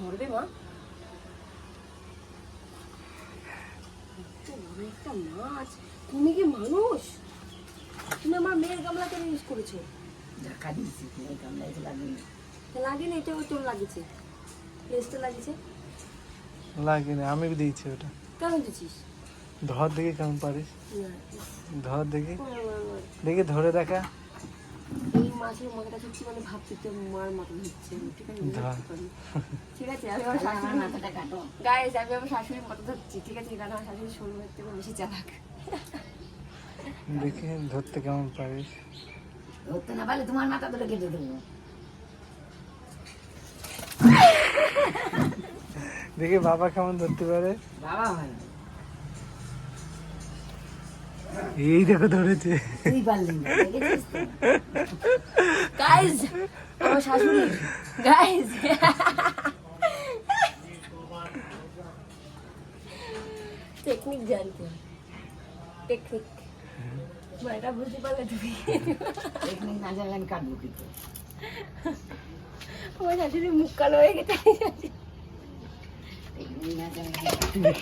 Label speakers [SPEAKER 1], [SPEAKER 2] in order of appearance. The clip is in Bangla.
[SPEAKER 1] ধরবে মা, একটা মাছ। তুমি কি মানুষ? তুমি আমার মেয়ের গামলা কেন ইউজ করেছো?
[SPEAKER 2] ঢাকা দিয়েছি, গামলা এসে লাগেনি।
[SPEAKER 1] লাগেনি, এটা তোর লাগিয়েছে, লেজটা লাগিয়েছে।
[SPEAKER 3] লাগেনি, আমি দিয়েছি ওটা।
[SPEAKER 1] কেন দিচ্ছিস?
[SPEAKER 3] ধর দেখি কেমন পারিস,
[SPEAKER 1] না,
[SPEAKER 3] ধর দেখি,
[SPEAKER 1] না, না, না।
[SPEAKER 3] দেখি ধরে দেখা।
[SPEAKER 1] এই মাছের মাথাটা সত্যি মানে ভাবছি তো মার মতন হচ্ছে, ঠিক আছে? আমি ধরতে পারি। ঠিক আছে, আমি আমার শাশুড়ি
[SPEAKER 2] মাথাটা কাটো।
[SPEAKER 1] গাইস, আমি আমার শাশুড়ির মতো ধরছি, ঠিক আছে? কারণ আমার শাশুড়ি শরীরের থেকে বেশি চালাক।
[SPEAKER 3] দেখি ধরতে কেমন পারিস।
[SPEAKER 2] ধরতে না পারলে তোমার মাথা ধরে কেটে দেবো।
[SPEAKER 3] দেখি বাবা কেমন ধরতে পারে।
[SPEAKER 2] বাবা হয়
[SPEAKER 3] এই দেখো ধরেছে।
[SPEAKER 2] তুই পারলি না, দেখেছিস তো?
[SPEAKER 1] গাইস, আমার শাশুড়ি, গাইস, টেকনিক জানতে, টেকনিক এটা বুঝতে পারলে তুমি।
[SPEAKER 2] টেকনিক না জানলে আমি কাটবো কি করে?
[SPEAKER 1] আমার শাশুড়ি মুখ কালো হয়ে গেছে।
[SPEAKER 2] টেকনিক না জানলে